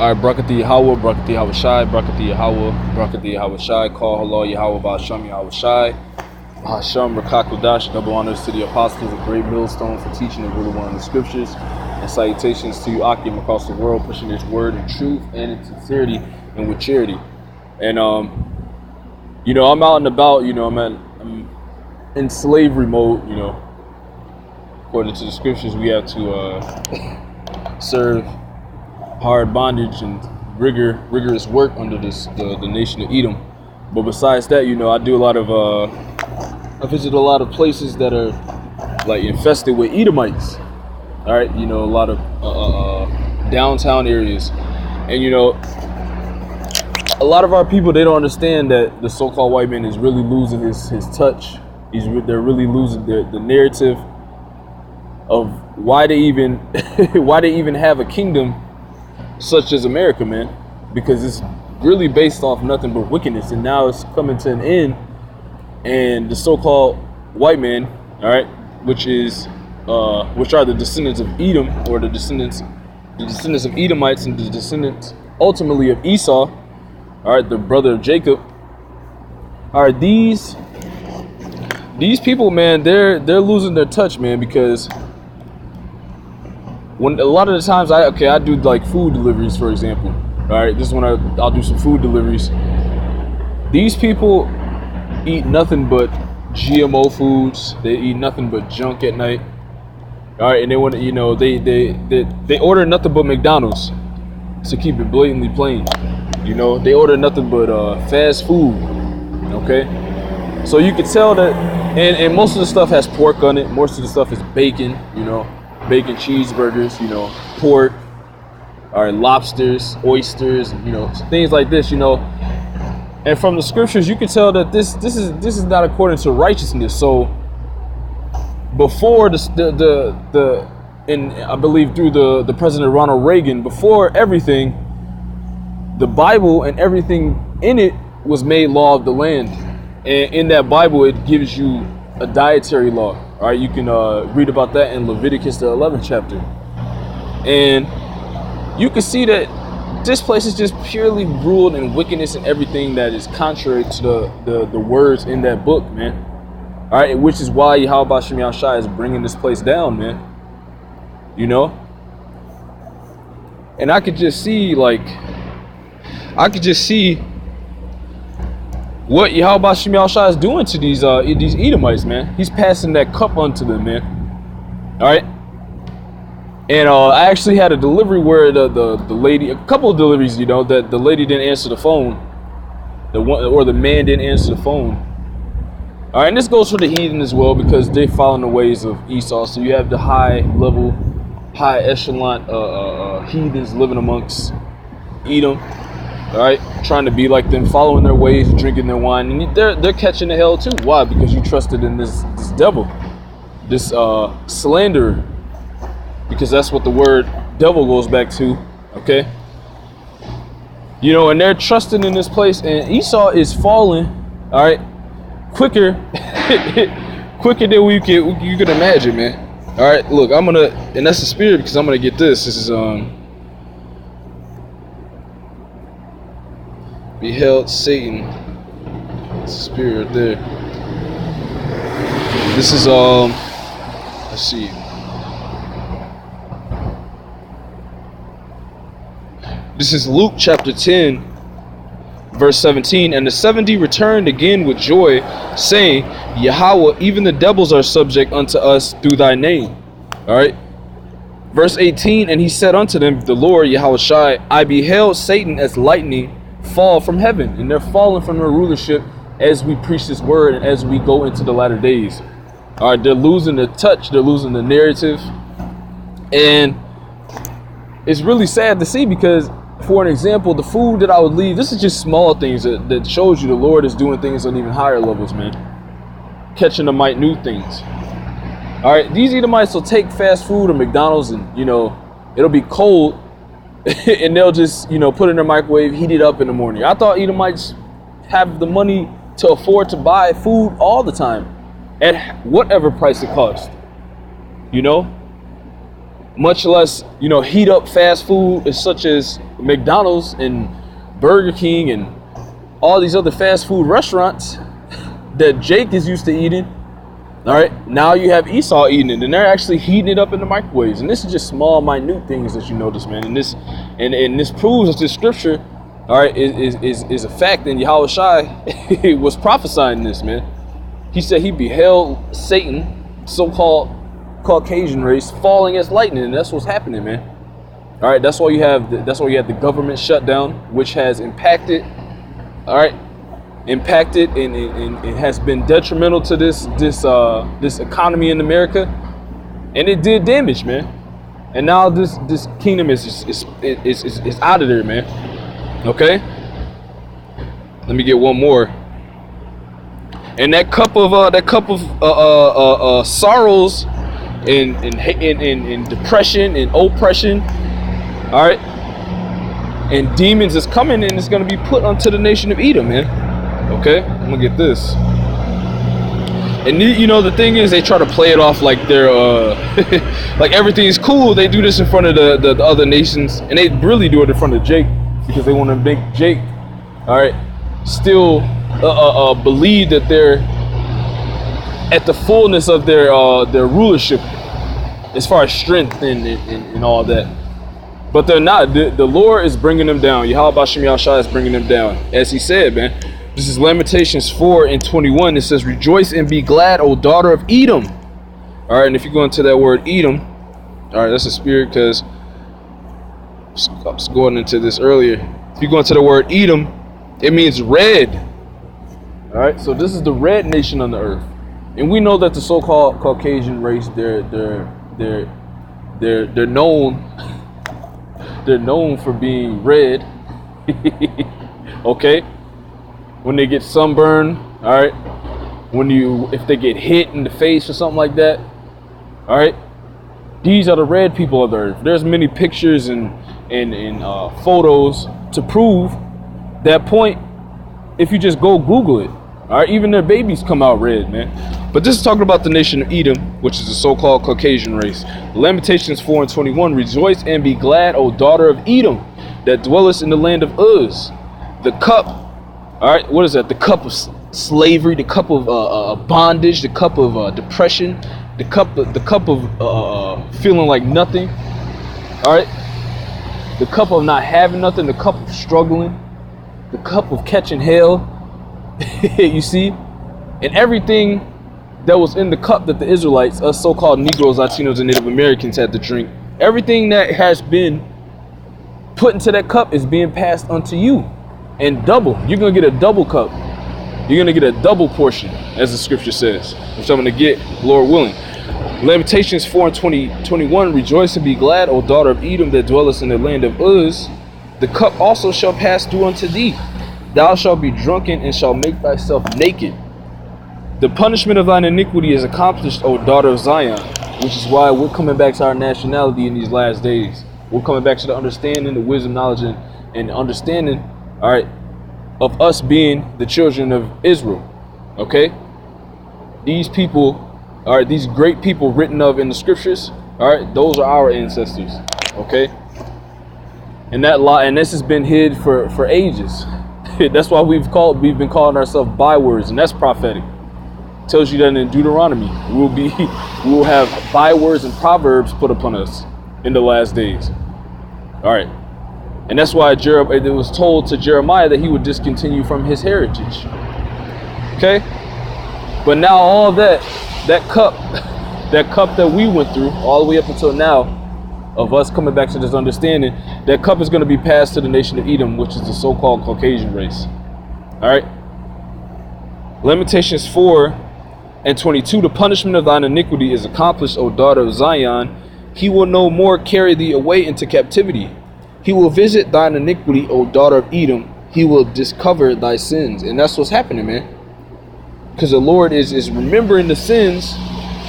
All right, Brakati Yahweh, Brakati Yahweh Shai, Brakati Yahweh, Brakati Yahweh Shai, Call Halal Yahweh Ba'asham Yahweh Shai, Hashem Rakakudash, double honors to the apostles, a great millstone for teaching the rule of one of the scriptures, and salutations to you, Akim, across the world, pushing this word in truth and in sincerity and with charity. And, you know, I'm out and about, you know, I'm in slavery mode, you know. According to the scriptures, we have to serve hard bondage and rigorous work under the nation of Edom. But besides that, you know, I do a lot of I visit a lot of places that are like infested with Edomites. All right, you know, a lot of downtown areas, and you know, a lot of our people, they don't understand that the so-called white man is really losing his touch. They're really losing the narrative of why they even have a kingdom such as America, man, because it's really based off nothing but wickedness, and now it's coming to an end. And the so-called white man, all right, which are the descendants of Edom, or the descendants of Edomites, and the descendants ultimately of Esau, all right, the brother of Jacob. All right, these people, man, they're losing their touch, man, because when a lot of the times I do like food deliveries, for example. All right, this is when I'll do some food deliveries. These people eat nothing but GMO foods. They eat nothing but junk at night. All right, and they want to, you know, they order nothing but McDonald's, to keep it blatantly plain. You know, they order nothing but fast food. Okay, so you can tell that, and most of the stuff has pork on it. Most of the stuff is bacon. You know, bacon cheeseburgers. You know, pork. All right, lobsters, oysters. You know, things like this. You know. And from the scriptures, you can tell that this is not according to righteousness. So before and I believe through the President Ronald Reagan, before everything, the Bible and everything in it was made law of the land. And in that Bible, it gives you a dietary law. All right, you can read about that in Leviticus, the 11th chapter, and you can see that this place is just purely ruled in wickedness and everything that is contrary to the words in that book, man. All right, which is why Yahweh Ba'asham Yahweh Shai is bringing this place down, man. You know? And I could just see what Yahweh Ba'asham Yahweh Shai is doing to these Edomites, man. He's passing that cup onto them, man. All right? And I actually had a delivery where the lady, a couple of deliveries, you know, that the lady didn't answer the phone, the man didn't answer the phone. All right, and this goes for the heathen as well, because they follow the ways of Esau. So you have the high echelon heathens living amongst Edom, all right, trying to be like them, following their ways, drinking their wine, and they're catching the hell too. Why? Because you trusted in this devil, this slanderer. Because that's what the word devil goes back to, okay? You know, and they're trusting in this place, and Esau is falling, all right, quicker than you could imagine, man. All right, look, and that's the spirit, because I'm gonna get this. This is beheld Satan. It's the spirit right there. This is let's see. This is Luke chapter 10, verse 17. And the 70 returned again with joy, saying, Yahweh, even the devils are subject unto us through thy name. All right. Verse 18. And he said unto them, the Lord, Yahweh Shai, I beheld Satan as lightning fall from heaven. And they're falling from their rulership as we preach this word and as we go into the latter days. All right. They're losing the touch. They're losing the narrative. And it's really sad to see, because for an example, the food that I would leave, this is just small things that shows you the Lord is doing things on even higher levels, man. Catching the minute things. All right, these Edomites will take fast food or McDonald's, and, you know, it'll be cold, and they'll just, you know, put it in their microwave, heat it up in the morning. I thought Edomites have the money to afford to buy food all the time, at whatever price it costs. You know? Much less, you know, heat up fast food, such as McDonald's and Burger King and all these other fast food restaurants that Jake is used to eating. All right, now you have Esau eating it, and they're actually heating it up in the microwaves. And this is just small, minute things that you notice, man. And this proves that this scripture, all right, is a fact. And Yahweh Shai was prophesying this, man. He said he beheld Satan, so-called Caucasian race, falling as lightning, and that's what's happening, man. All right, that's why you have the government shutdown, which has impacted, all right, and has been detrimental to this economy in America, and it did damage, man. And now this kingdom is out of there, man. Okay, let me get one more. And that cup of sorrows and depression and oppression, all right, and demons is coming, and it's going to be put onto the nation of Edom, man. Okay, I'm gonna get this. And you know, the thing is, they try to play it off like they're like everything's cool. They do this in front of the other nations, and they really do it in front of Jake, because they want to make Jake, all right, still believe that they're at the fullness of their rulership as far as strength and all that. But they're not. The Lord is bringing them down. Yahweh Bashem Yahushua is bringing them down, as he said, man. This is Lamentations 4:21. It says, "Rejoice and be glad, O daughter of Edom." All right, and if you go into that word Edom, all right, that's a spirit, because I was going into this earlier. If you go into the word Edom, it means red. All right, so this is the red nation on the earth, and we know that the so-called Caucasian race, they're known they're known for being red. Okay. When they get sunburned, all right, if they get hit in the face or something like that, all right, these are the red people of the earth. There's many pictures and photos to prove that point. If you just go Google it, all right, even their babies come out red, man. But this is talking about the nation of Edom, which is the so-called Caucasian race. Lamentations 4:21, "Rejoice and be glad, O daughter of Edom, that dwellest in the land of Uz. The cup," all right, what is that? The cup of slavery, the cup of bondage, the cup of depression, the cup of feeling like nothing. All right, the cup of not having nothing, the cup of struggling, the cup of catching hell. You see, and everything that was in the cup that the Israelites, us so-called Negroes, Latinos, and Native Americans had to drink, everything that has been put into that cup is being passed unto you. And double. You're going to get a double cup. You're going to get a double portion, as the scripture says, which I'm going to get, Lord willing. Lamentations 4:21, "Rejoice and be glad, O daughter of Edom, that dwellest in the land of Uz. The cup also shall pass through unto thee. Thou shalt be drunken and shalt make thyself naked. The punishment of thine iniquity is accomplished, O daughter of Zion." Which is why we're coming back to our nationality in these last days. We're coming back to the understanding, the wisdom, knowledge, and understanding, all right, of us being the children of Israel. Okay, these people, all right, these great people written of in the scriptures, all right, those are our ancestors. Okay, and this has been hid for ages. That's why we've been calling ourselves bywords, and that's prophetic. It tells you that in Deuteronomy we will have bywords and proverbs put upon us in the last days. All right. And that's why it was told to Jeremiah that he would discontinue from his heritage. Okay? But now all that cup that we went through all the way up until now, of us coming back to this understanding, that cup is going to be passed to the nation of Edom, which is the so-called Caucasian race. All right? Lamentations 4:22, "The punishment of thine iniquity is accomplished, O daughter of Zion. He will no more carry thee away into captivity. He will visit thine iniquity, O daughter of Edom. He will discover thy sins." And that's what's happening, man. Because the Lord is remembering the sins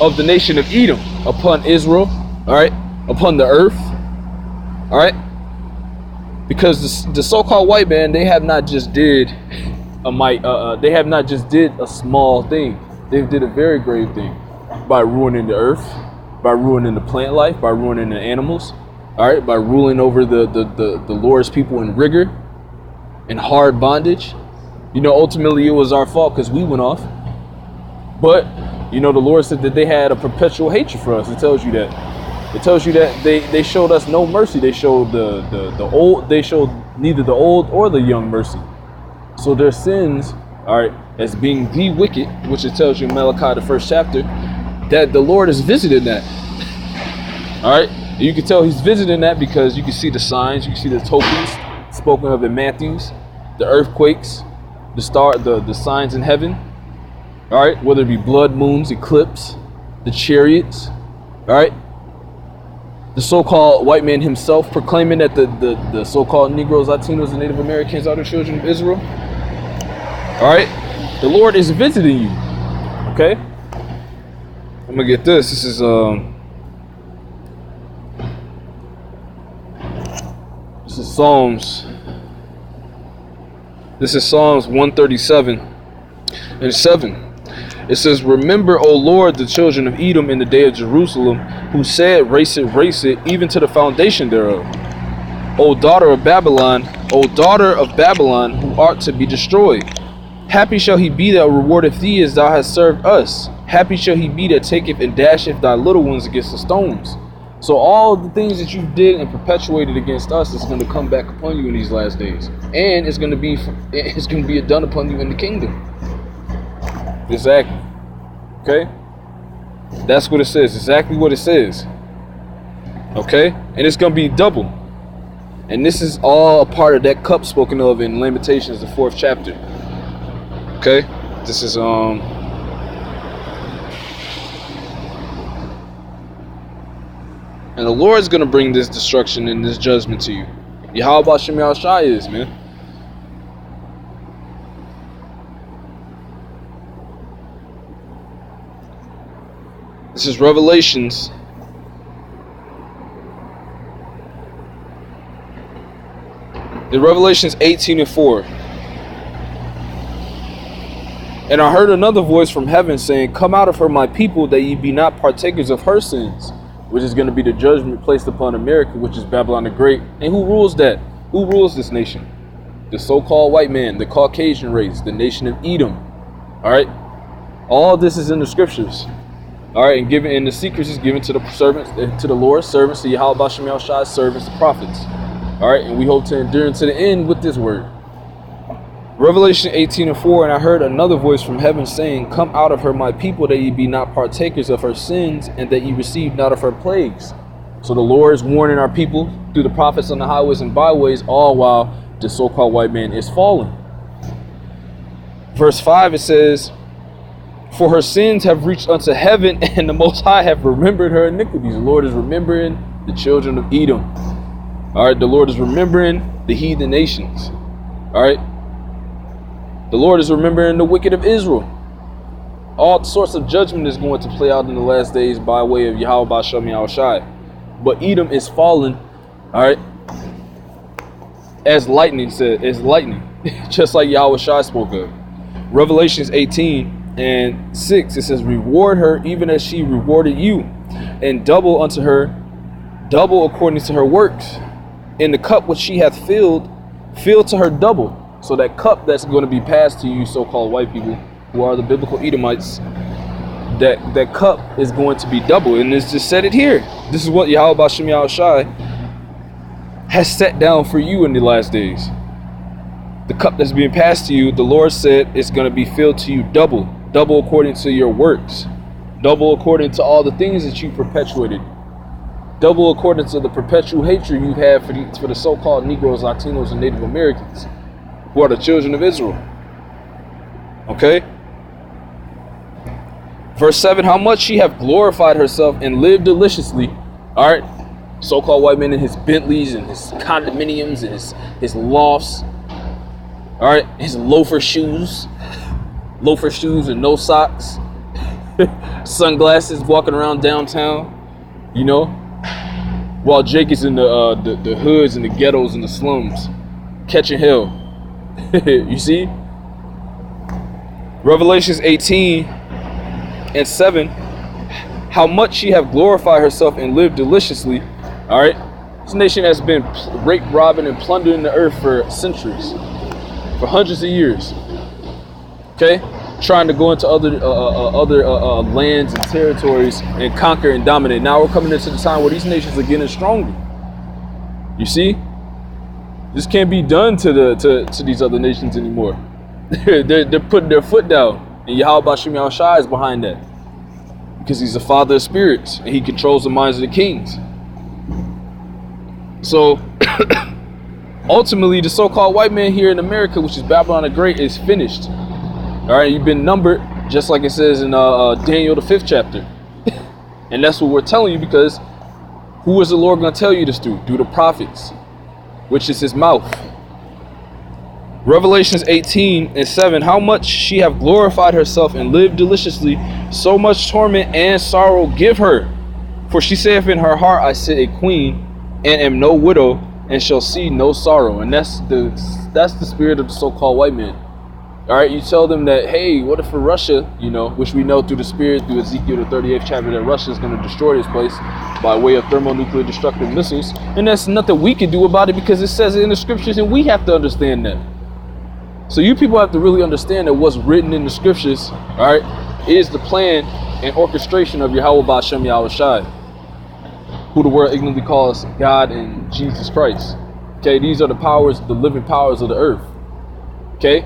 of the nation of Edom upon Israel, all right, upon the earth, all right. Because the so-called white man, they have not just did a small thing. They did a very grave thing by ruining the earth, by ruining the plant life, by ruining the animals. all right, by ruling over the Lord's people in rigor and hard bondage. You know, ultimately it was our fault because we went off. But, you know, the Lord said that they had a perpetual hatred for us. It tells you that. It tells you that they showed us no mercy. They showed the old, they showed neither the old or the young mercy. So their sins, all right, as being the wicked, which it tells you in Malachi, the 1st chapter, that the Lord is visiting that. All right, and you can tell he's visiting that because you can see the signs, you can see the tokens spoken of in Matthew's, the earthquakes, the signs in heaven. All right, whether it be blood moons, eclipse, the chariots. All right, the so-called white man himself proclaiming that the so-called Negroes, Latinos, and Native Americans are the children of Israel. All right, the Lord is visiting you. Okay, I'm gonna get this. This is Psalms. This is Psalms 137 and 7. It says, "Remember, O Lord, the children of Edom in the day of Jerusalem, who said, race it, even to the foundation thereof. O daughter of Babylon, who art to be destroyed. Happy shall he be that rewardeth thee as thou hast served us. Happy shall he be that taketh and dasheth thy little ones against the stones." So all the things that you did and perpetuated against us is going to come back upon you in these last days, and it's going to be done upon you in the kingdom. Exactly. Okay, that's what it says. Exactly what it says. Okay, and it's going to be double. And this is all a part of that cup spoken of in Lamentations, the 4th chapter. Okay, this is and the Lord's going to bring this destruction and this judgment to you. Yahweh Bashem Yahushai is, man. This is Revelations. In Revelations 18 and 4. "And I heard another voice from heaven saying, Come out of her, my people, that ye be not partakers of her sins," which is going to be the judgment placed upon America, which is Babylon the Great. And who rules that? Who rules this nation? The so-called white man, the Caucasian race, the nation of Edom. All right, all this is in the scriptures. All right, and given, and the secrets is given to the servants, to the Lord's servants, to Yahweh Bashem Yahushai's servants, the prophets. All right, and we hope to endure unto the end with this word. Revelation 18 and 4, "And I heard another voice from heaven saying, Come out of her, my people, that ye be not partakers of her sins, and that ye receive not of her plagues." So the Lord is warning our people through the prophets on the highways and byways, all while the so-called white man is falling. Verse 5, it says, "For her sins have reached unto heaven, and the Most High have remembered her iniquities." The Lord is remembering the children of Edom. All right, the Lord is remembering the heathen nations. All right. The Lord is remembering the wicked of Israel. All sorts of judgment is going to play out in the last days by way of Yahweh Bashem Yahushai. But Edom is fallen, all right, as lightning said, as lightning, just like Yahweh Shai spoke of. Revelations 18 and 6, it says, "Reward her even as she rewarded you, and double unto her, double according to her works. In the cup which she hath filled, fill to her double." So that cup that's going to be passed to you, so-called white people, who are the biblical Edomites, that cup is going to be double. And it's just said it here. This is what Yahweh Bashem Yahushai has set down for you in the last days. The cup that's being passed to you, the Lord said it's going to be filled to you double. Double according to your works. Double according to all the things that you perpetuated. Double according to the perpetual hatred you've had for the so-called Negroes, Latinos, and Native Americans, who are the children of Israel. Okay? Verse 7, "How much she hath glorified herself and lived deliciously." All right? So-called white man in his Bentleys and his condominiums and his lofts. All right? His loafer shoes and no socks. Sunglasses, walking around downtown, you know? While Jake is in the hoods and the ghettos and the slums, catching hell. You see? Revelations 18 and 7, "How much she have glorified herself and lived deliciously." All right, This nation has been raped, robbing, and plundering the earth for centuries, for hundreds of years. Okay, trying to go into other lands and territories and conquer and dominate. Now we're coming into the time where these nations are getting stronger. You see, this can't be done to these other nations anymore. they're putting their foot down, and Yahweh Shem Yahushai is behind that, because he's the father of spirits and he controls the minds of the kings. So ultimately, the so-called white man here in America, which is Babylon the Great, is finished. All right, you've been numbered, just like it says in Daniel the 5th chapter. And that's what we're telling you, because who is the Lord going to tell you this through? Through the prophets, which is his mouth. Revelations 18:7, how much she have glorified herself and lived deliciously, so much torment and sorrow give her. For she saith in her heart, I sit a queen, and am no widow, and shall see no sorrow. And that's the spirit of the so-called white man. All right, you tell them that, hey, what if for Russia, you know, which we know through the spirit, through Ezekiel the 38th chapter, that Russia is going to destroy this place by way of thermonuclear destructive missiles. And that's nothing we can do about it, because it says it in the scriptures, and we have to understand that. So you people have to really understand that what's written in the scriptures, all right, is the plan and orchestration of Yahweh Ba'Shem Yahushai, who the world ignorantly calls God and Jesus Christ. Okay, these are the powers, the living powers of the earth. Okay.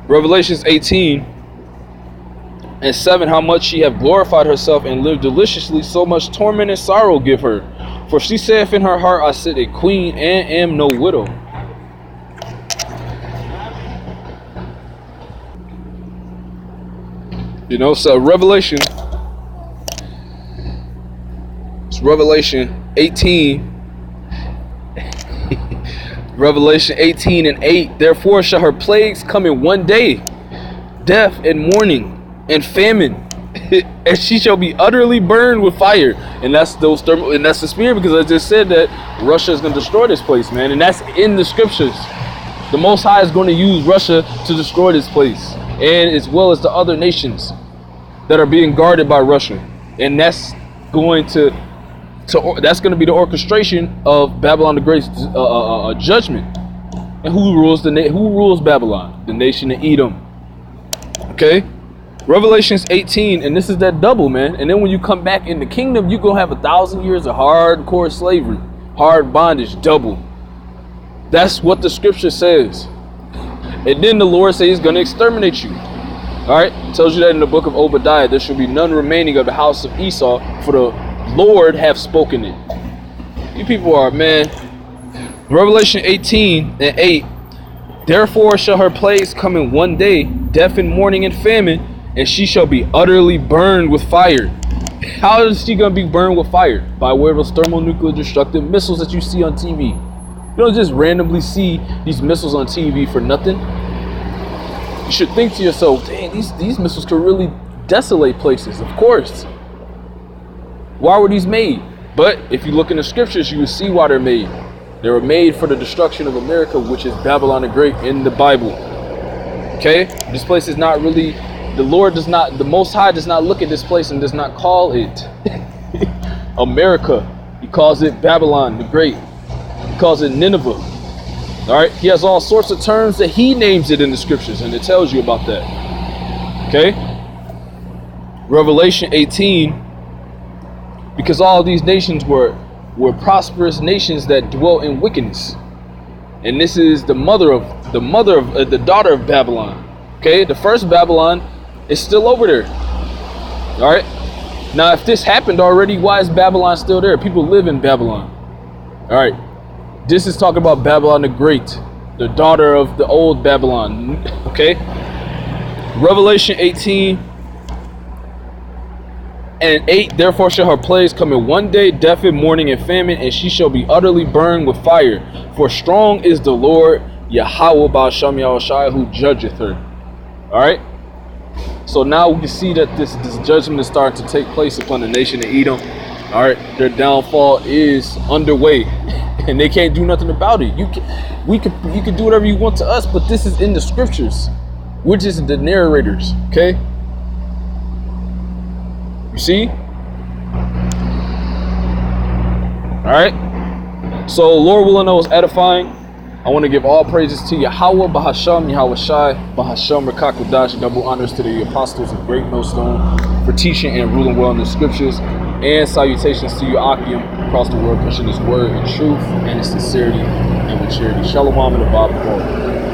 Revelations 18:7, how much she have glorified herself and lived deliciously, so much torment and sorrow give her. For she saith in her heart, I sit a queen and am no widow. You know, so Revelation 18 Revelation 18:8, therefore shall her plagues come in one day, death and mourning and famine, and she shall be utterly burned with fire. And that's those and that's the spirit, because I just said that Russia is going to destroy this place, man, and that's in the scriptures. The Most High is going to use Russia to destroy this place, and as well as the other nations that are being guarded by Russia. And that's going to be the orchestration of Babylon the Great's judgment. And who rules Babylon? The nation of Edom. Okay, Revelations 18, and this is that double, man. And then when you come back in the kingdom, you're gonna have 1,000 years of hardcore slavery, hard bondage, double. That's what the scripture says. And then the Lord says he's gonna exterminate you. All right, it tells you that in the book of Obadiah, there shall be none remaining of the house of Esau, for the Lord have spoken it. You people are, man. Revelation 18:8, therefore shall her plagues come in one day, death and mourning and famine, and she shall be utterly burned with fire. How is she gonna be burned with fire? By way of those thermonuclear destructive missiles that you see on TV. You don't just randomly see these missiles on TV for nothing. You should think to yourself, dang, these missiles could really desolate places. Of course. Why were these made? But if you look in the scriptures, you will see why they're made. They were made for the destruction of America, which is Babylon the Great in the Bible. Okay? This place is not really, the Most High does not look at this place and does not call it America. He calls it Babylon the Great. He calls it Nineveh. All right? He has all sorts of terms that he names it in the scriptures, and it tells you about that. Okay? Revelation 18, because all of these nations were prosperous nations that dwelt in wickedness, and this is the daughter of Babylon. Okay, the first Babylon is still over there. All right, now if this happened already, why is Babylon still there? People live in Babylon. All right, this is talking about Babylon the Great, the daughter of the old Babylon. Okay, Revelation 18:8, therefore shall her plagues come in one day, death and mourning and famine, and she shall be utterly burned with fire. For strong is the Lord Yahweh Ba'Shem Yahushai, who judgeth her. All right. So now we can see that this judgment is starting to take place upon the nation of Edom. All right, their downfall is underway, and they can't do nothing about it. You can do whatever you want to us, but this is in the scriptures. We're just the narrators. Okay. You see? All right. So Lord willing, that was edifying. I want to give all praises to Yahweh, Bahasham, Yahweh Shai, Bahasham, Rakakudash, double honors to the apostles of Great Millstone for teaching and ruling well in the scriptures, and salutations to you, Akim, across the world, pushing this word in truth and in sincerity and with charity. Shalom and the Bible.